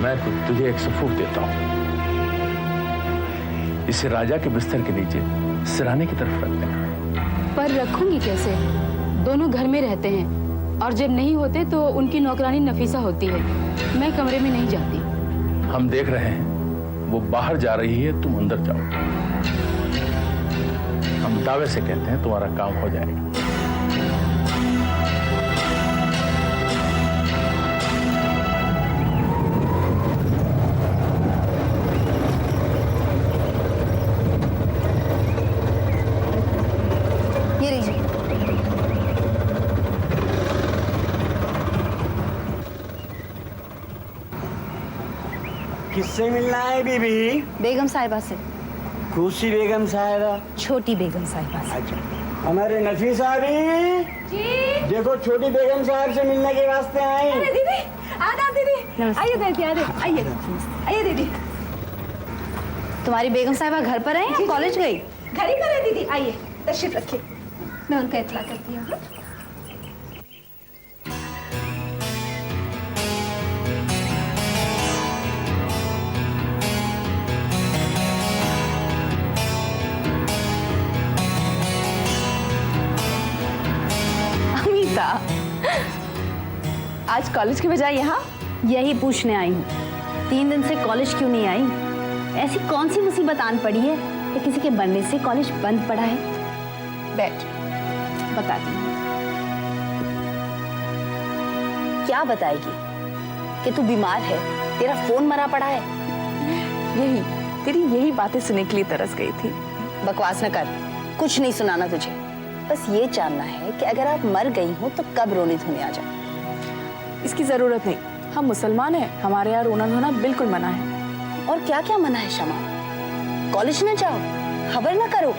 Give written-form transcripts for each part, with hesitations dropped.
मैं तुझे एक सबूत देता हूं। इसे राजा के बिस्तर के नीचे सिरहाने की तरफ रख देना। पर रखूंगी कैसे? दोनों घर में रहते हैं और जब नहीं होते तो उनकी नौकरानी नफीसा होती है। मैं कमरे में नहीं जाती। हम देख रहे हैं, वो बाहर जा रही है, तुम अंदर जाओ। हम दावे से कहते हैं तुम्हारा काम हो जाएगा। ये लीजिए। किससे मिलना है बीबी? बेगम साहिबा से। खुशी बेगम साहिबा? छोटी बेगम साहिबा से। अच्छा, हमारे नफी साहबी जी, देखो छोटी बेगम साहब से मिलने के वास्ते आए। अरे दीदी, आदाब दीदी। आइए दीदी, आइए आइए दीदी। तुम्हारी बेगम साहिबा घर पर है या कॉलेज गई? घर ही पर है दीदी। आइए तशरीफ रखिए, मैं उनका इत्तला करती हूँ। अमीता, आज कॉलेज के बजाय यहाँ? यही पूछने आई हूँ, 3 दिन से कॉलेज क्यों नहीं आई? ऐसी कौन सी मुसीबत आन पड़ी है कि किसी के बनने से कॉलेज बंद पड़ा है? बैठ, बताती हूँ। क्या बताएगी? कि तू बीमार है, तेरा फोन मरा पड़ा है? तेरी यही बातें सुनने के लिए तरस गई थी। बकवास न कर, कुछ नहीं सुनाना तुझे। बस ये जानना है कि अगर आप मर गई हो तो कब रोने धोने आ जाओ। इसकी जरूरत नहीं, हम मुसलमान हैं, हमारे यहाँ रोना धोना बिल्कुल मना है। और क्या क्या मना है शमा? कॉलेज न जाओ, खबर न करो,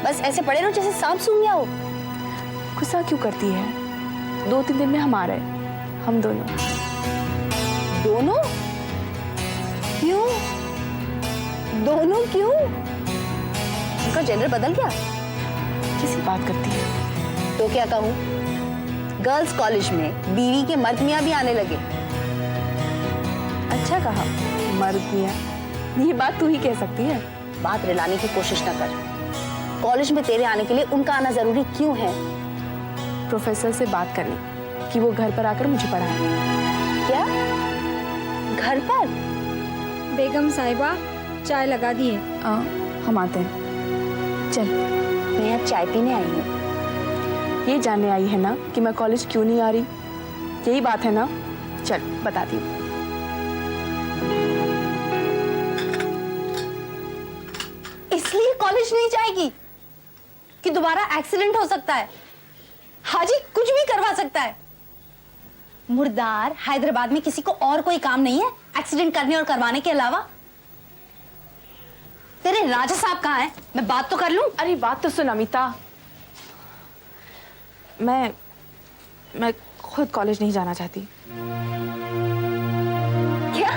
बस ऐसे पड़े रहो जैसे सांप सूंघ गया हो। गुस्सा क्यों करती है? 2-3 दिन में हम आ रहे, हम दोनों। दोनों? क्यों? दोनों क्यों? उनका जेंडर बदल गया? किसी बात करती है? तो क्या कहूँ, गर्ल्स कॉलेज में बीवी के मर्द मियाँ भी आने लगे। अच्छा कहा, मर्द मियाँ। ये बात तू ही कह सकती है। बात रिलाने की कोशिश न कर। कॉलेज में तेरे आने के लिए उनका आना जरूरी क्यों है? प्रोफेसर से बात करनी कि वो घर पर आकर मुझे पढ़ाए। क्या? घर पर? बेगम साहिबा, चाय लगा दिए। हम आते हैं, चल। मैं यहाँ चाय पीने आई हूँ। ये जानने आई है ना कि मैं कॉलेज क्यों नहीं आ रही? यही बात है ना? चल बताती हूँ। इसलिए कॉलेज नहीं जाएगी कि दोबारा एक्सीडेंट हो सकता है, हाजी कुछ भी करवा सकता है। मुर्दार हैदराबाद में किसी को और कोई काम नहीं है एक्सीडेंट करने और करवाने के अलावा? तेरे राजा साहब कहाँ हैं? मैं बात तो कर लूं। अरे बात तो सुन अमिता, मैं खुद कॉलेज नहीं जाना चाहती। क्या?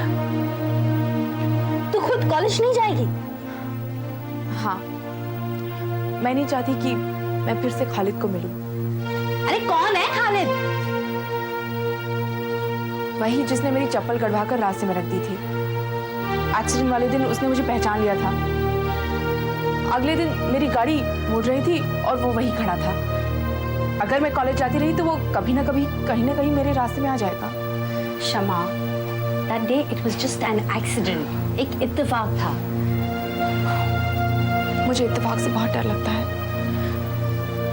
तू खुद कॉलेज नहीं जाएगी? हाँ, मैं नहीं चाहती कि मैं फिर से खालिद को मिलूं। अरे कौन है खालिद? वही जिसने मेरी चप्पल गड़वाकर रास्ते में रख दी थी। एक्सीडेंट वाले दिन उसने मुझे पहचान लिया था। अगले दिन मेरी गाड़ी मुड़ रही थी और वो वही खड़ा था। अगर मैं कॉलेज जाती रही तो वो कभी ना कभी कहीं ना कहीं मेरे रास्ते में आ जाएगा। शमा, that day it was just an accident, एक इत्तेफाक था। मुझे इत्तेफाक से बहुत डर लगता है।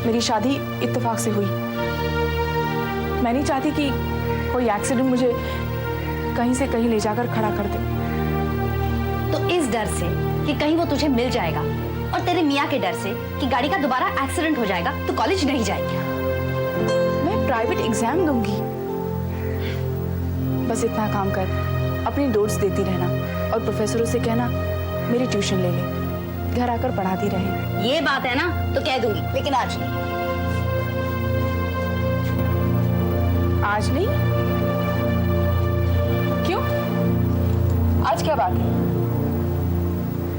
मेरी शादी इत्तेफाक से हुई। मैं नहीं चाहती कि कोई एक्सीडेंट मुझे कहीं से कहीं ले जाकर खड़ा कर दे। तो इस डर से कि कहीं वो तुझे मिल जाएगा और तेरे मियाँ के डर से कि गाड़ी का दोबारा एक्सीडेंट हो जाएगा तो कॉलेज नहीं जाएगी। मैं प्राइवेट एग्जाम दूंगी। बस इतना काम कर, अपनी नोट्स देती रहना और प्रोफेसरों से कहना मेरी ट्यूशन ले ले, घर आकर पढ़ाती रहे। ये बात है ना तो कह दूंगी, लेकिन आज नहीं। आज नहीं? क्यों? आज क्या बात है?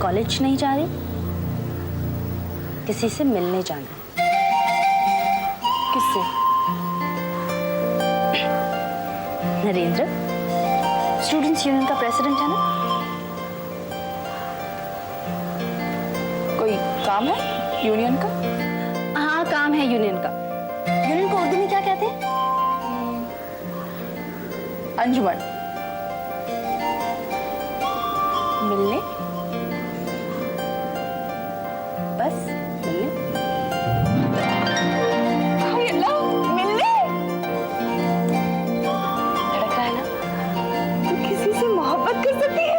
कॉलेज नहीं जा रही, किसी से मिलने जाना है। किससे? नरेंद्र, स्टूडेंट्स यूनियन का प्रेसिडेंट है ना? कोई काम है यूनियन का? हाँ, काम है यूनियन का। यूनियन को उर्दू में क्या कहते हैं? अंजुमन। मिलने? बस मिलने? हाय अल्लाह, मिलने? लड़क रहा है ना? तू किसी से मोहब्बत कर सकती है?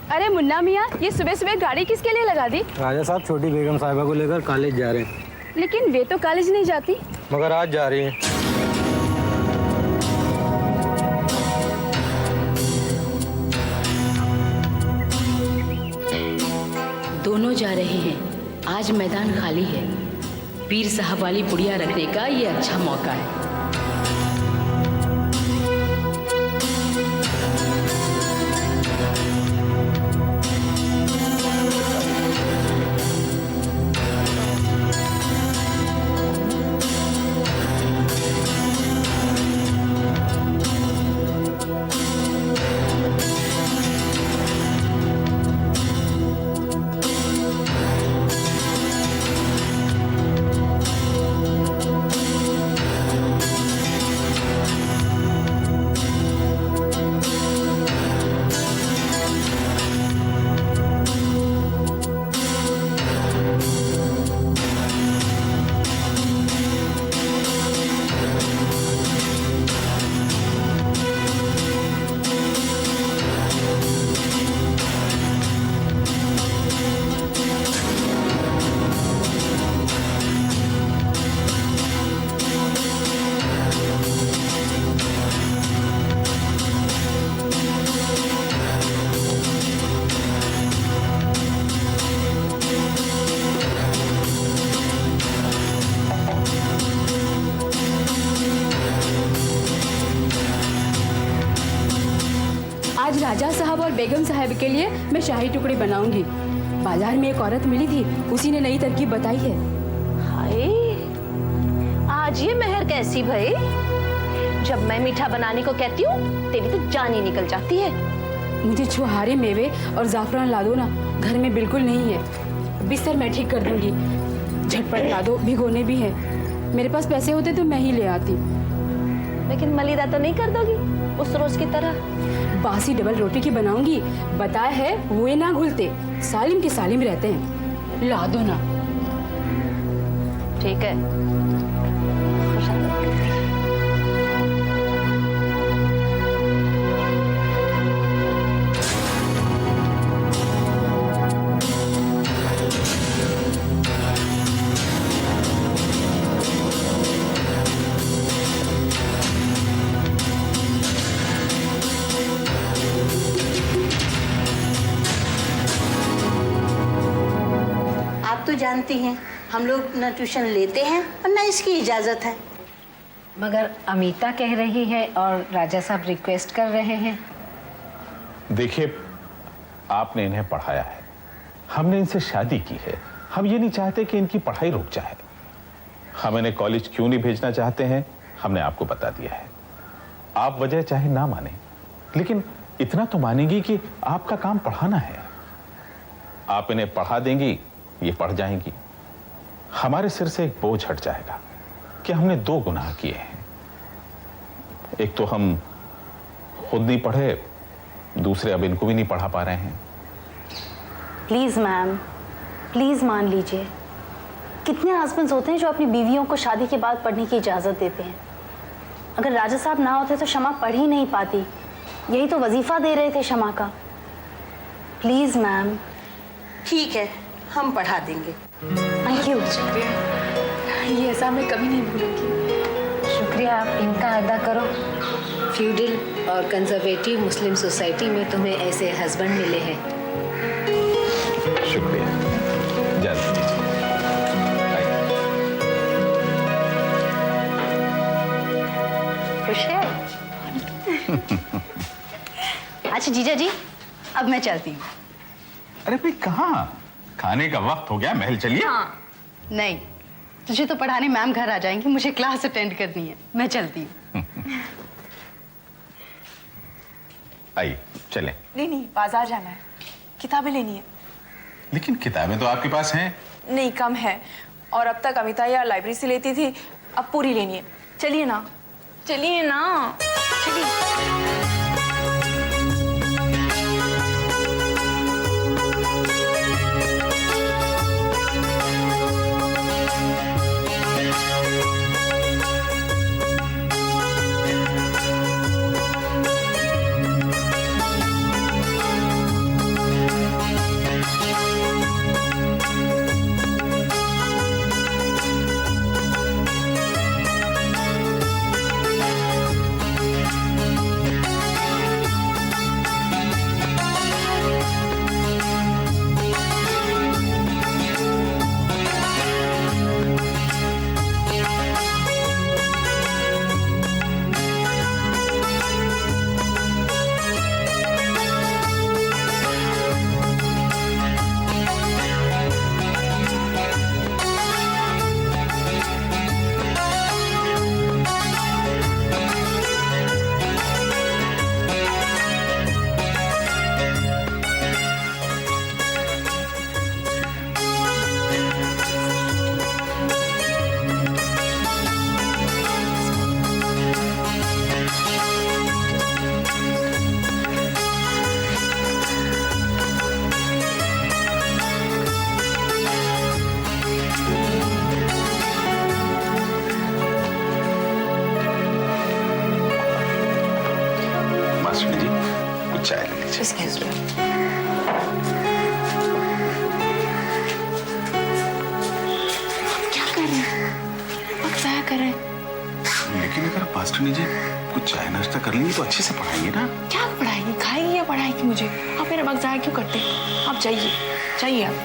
अरे मुन्ना मियाँ, ये सुबह सुबह गाड़ी किसके लिए लगा दी? राजा साहब छोटी बेगम साहिबा को लेकर कॉलेज जा रहे हैं। लेकिन वे तो कॉलेज नहीं जाती। मगर आज जा रही हैं। दोनों जा रहे हैं। आज मैदान खाली है। पीर साहब वाली पुड़िया रखने का ये अच्छा मौका है। आज राजा साहब और बेगम साहब के लिए मैं शाही टुकड़ी बनाऊंगी। बाजार में एक औरत मिली थी, उसी ने नई तरकीब बताई है। हाय, आज ये मेहर कैसी भाई? जब मैं मीठा बनाने को कहती हूँ तेरी तो जान ही निकल जाती है। मुझे छुहारे मेवे और जाफरान ला दो ना, घर में बिल्कुल नहीं है। बिस्तर मैं ठीक कर दूंगी, झटपट ला दो, भिगोने भी है। मेरे पास पैसे होते तो मैं ही ले आती। लेकिन मलिदा तो नहीं कर दोगी उस रोज की तरह? बासी डबल रोटी की बनाऊंगी, बताया है वो ना घुलते, सालिम के सालिम रहते हैं। ला दो ना। ठीक है, खुशामद। आप तो जानती हैं हम लोग न ट्यूशन लेते हैं और न इसकी इजाज़त है। मगर अमीता कह रही है और राजा साहब रिक्वेस्ट कर रहे हैं। देखिए, आपने इन्हें पढ़ाया है, हमने इनसे शादी की है। हम ये नहीं चाहते कि इनकी पढ़ाई रुक जाए। हम इन्हें कॉलेज क्यों नहीं भेजना चाहते हैं, हमने आपको बता दिया है। आप वजह चाहे ना माने, लेकिन इतना तो मानेंगी कि आपका काम पढ़ाना है। आप इन्हें पढ़ा देंगी, ये पढ़ जाएंगी। हमारे सिर से एक बोझ हट जाएगा कि हमने 2 गुनाह किए हैं। एक तो हम खुद नहीं पढ़े, दूसरे अब इनको भी नहीं पढ़ा पा रहे हैं। प्लीज मैम, प्लीज मान लीजिए। कितने हस्बैंड्स होते हैं जो अपनी बीवियों को शादी के बाद पढ़ने की इजाजत देते हैं। अगर राजा साहब ना होते तो शमा पढ़ ही नहीं पाती। यही तो वजीफा दे रहे थे शमा का। Please ma'am. ठीक है, हम पढ़ा देंगे। Thank you. ये ऐसा मैं कभी नहीं भूलूंगी। शुक्रिया आप इनका अदा करो। फ्यूडल और कंजर्वेटिव मुस्लिम सोसाइटी में तुम्हें ऐसे हस्बैंड मिले हैं। शुक्रिया। इजाज़त दीजिए। खुश है? अच्छा जीजा जी, अब मैं चलती हूँ। अरे भाई कहाँ? खाने का वक्त हो गया, महल चलिए। नहीं, तुझे तो पढ़ाने मैम घर आ जाएंगी, मुझे क्लास अटेंड करनी है, मैं चलती हूँ। आइए चलें। नहीं, बाजार जाना है, किताबें लेनी है। लेकिन किताबें तो आपके पास हैं। नहीं, कम है, और अब तक अमिता या लाइब्रेरी से लेती थी, अब पूरी लेनी है। चलिए ना, चलिए ना, चलिए। Excuse me. क्या कर रहे हैं? वक्त ज़ाया कर रहे हैं। लेकिन अगर मास्टरनी जी कुछ चाय नाश्ता कर लेंगे तो अच्छे से पढ़ाएंगे ना। क्या पढ़ाएंगी? खाएंगी या पढ़ाएंगी मुझे? आप मेरा वक्त ज़ाया क्यों करते हैं? आप जाइए, जाइए आप।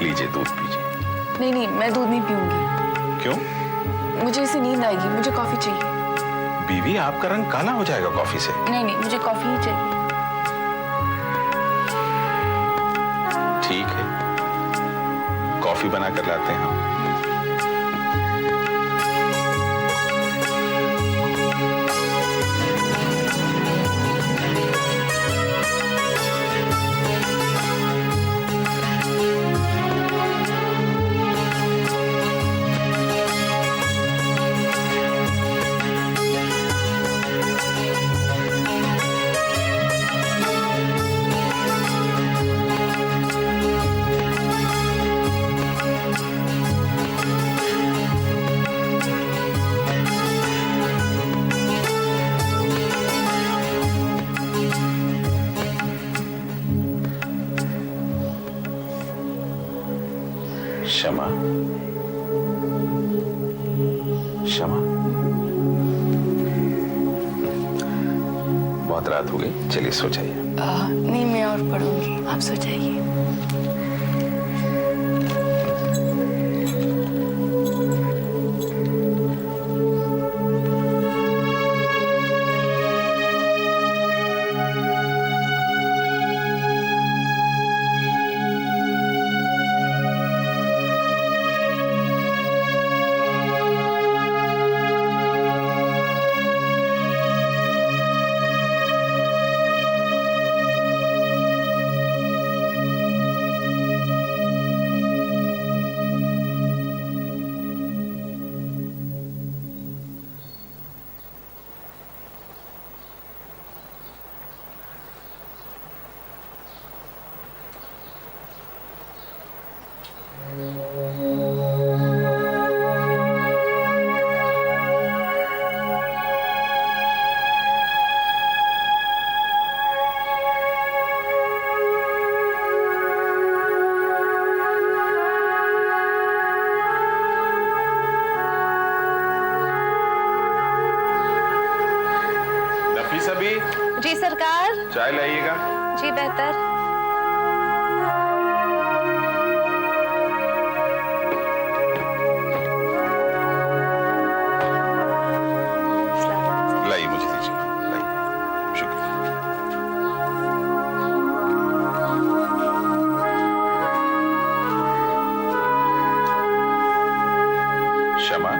लीजिए दूध पीजिए। नहीं नहीं, मैं दूध नहीं पीऊंगी। क्यों? मुझे इससे नींद आएगी, मुझे कॉफी चाहिए। बीवी आपका रंग काला हो जाएगा कॉफी से। नहीं नहीं, मुझे कॉफी ही चाहिए। ठीक है, कॉफी बना कर लाते हैं हम। क्षमा, क्षमा। बहुत रात हो गई, चलिए सो जाइए। नहीं, मैं और पढ़ूंगी, आप सो जाइए। जी सरकार। चाय लाइएगा। जी बेहतर। लाइए, मुझे दीजिए। लाइए, शुक्रिया। शमा,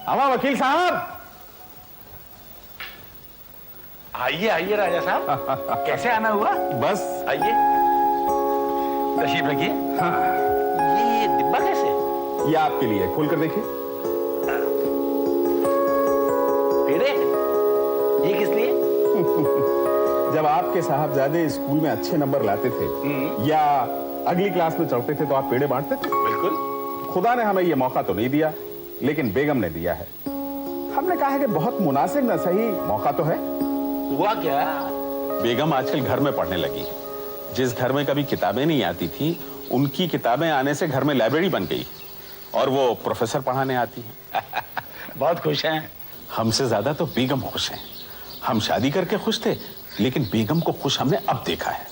आवा वकील साहब। आइए आइए राजा साहब, कैसे आना हुआ? बस आइए, तशरीफ रखिए। ये डिब्बा कैसे? ये आपके लिए, खोल कर देखिए। पेड़े? ये किस लिए? जब आपके साहबजादे स्कूल में अच्छे नंबर लाते थे या अगली क्लास में चढ़ते थे तो आप पेड़े बांटते थे। बिल्कुल। खुदा ने हमें यह मौका तो नहीं दिया, लेकिन बेगम ने दिया है। हमने कहा है कि बहुत मुनासिब न सही मौका तो है। हुआ क्या? बेगम आजकल घर में पढ़ने लगी। जिस घर में कभी किताबें नहीं आती थी, उनकी किताबें आने से घर में लाइब्रेरी बन गई और वो प्रोफेसर पढ़ाने आती हैं। बहुत खुश हैं। हमसे ज्यादा तो बेगम खुश हैं। हम शादी करके खुश थे, लेकिन बेगम को खुश हमने अब देखा है।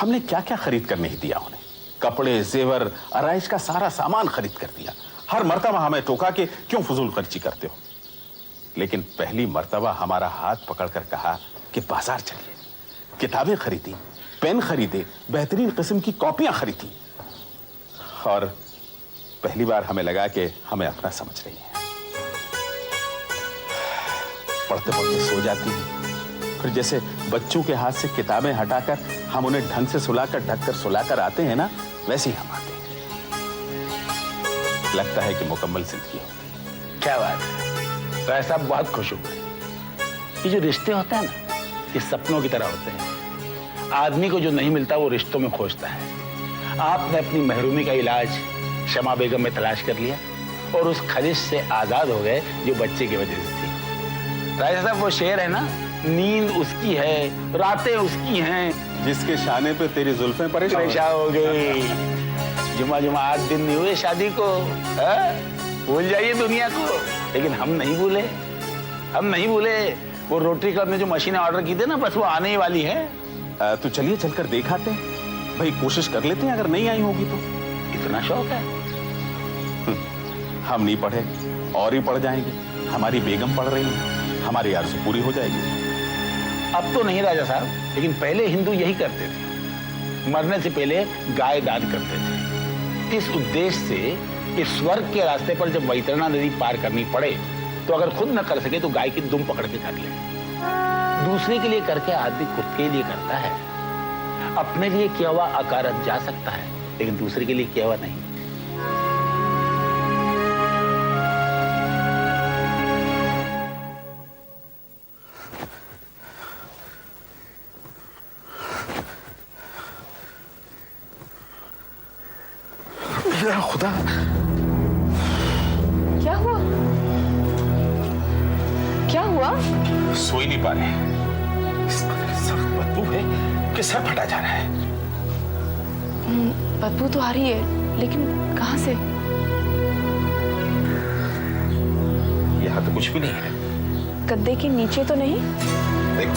हमने क्या क्या खरीद कर नहीं दिया उन्हें। कपड़े, जेवर, आराइश का सारा सामान खरीद कर दिया। हर मर्तबा हमें टोका कि क्यों फजूल खर्ची करते हो, लेकिन पहली मर्तबा हमारा हाथ पकड़कर कहा कि बाजार चलिए। किताबें खरीदी, पेन खरीदे, बेहतरीन किस्म की कॉपियां खरीदी और पहली बार हमें लगा कि हमें अपना समझ रही है। पढ़ते पढ़ते सो जाती है, फिर जैसे बच्चों के हाथ से किताबें हटाकर हम उन्हें ढंग से सुलाकर ढककर सुलाकर आते हैं ना, वैसे ही हम आते हैं। लगता है कि मुकम्मल जिंदगी हो। क्या बात है, राजा साहब बहुत खुश हुए। ये जो रिश्ते होते हैं ना, ये सपनों की तरह होते हैं। आदमी को जो नहीं मिलता वो रिश्तों में खोजता है। आपने अपनी महरूमी का इलाज शमा बेगम में तलाश कर लिया और उस खलिश से आजाद हो गए जो बच्चे की वजह से थी। राजा साहब वो शेर है ना, नींद उसकी है, रातें उसकी हैं, जिसके शाने पे तेरी जुल्फें परेशान हो गई। जुमा 8 दिन नहीं हुए शादी को, भूल जाइए दुनिया को। लेकिन हम नहीं भूले, हम नहीं भूले। वो रोटरी क्लब ने जो मशीनें ऑर्डर की थी ना, बस वो आने ही वाली है। तो चलिए चलकर दिखाते हैं भाई, कोशिश कर लेते हैं, अगर नहीं आई होगी तो। इतना शौक है? हम नहीं पढ़े और ही पढ़ जाएंगे। हमारी बेगम पढ़ रही है, हमारी आरज़ू पूरी हो जाएगी। अब तो नहीं राजा साहब, लेकिन पहले हिंदू यही करते थे। मरने से पहले गाय दान करते थे, इस उद्देश्य से कि स्वर्ग के रास्ते पर जब वैतरणा नदी पार करनी पड़े तो अगर खुद न कर सके तो गाय की दुम पकड़ के कर ले। दूसरे के लिए करके आदमी खुद के लिए करता है। अपने लिए किया हुआ अकारत जा सकता है, लेकिन दूसरे के लिए किया हुआ नहीं। खुदा, क्या हुआ? क्या हुआ? सो ही नहीं पा रहे। इस कदर सख्त बदबू है कि सर फटा जा रहा है। बदबू तो आ रही है, लेकिन कहां से? यहाँ तो कुछ भी नहीं है। गद्दे के नीचे तो नहीं? देखो,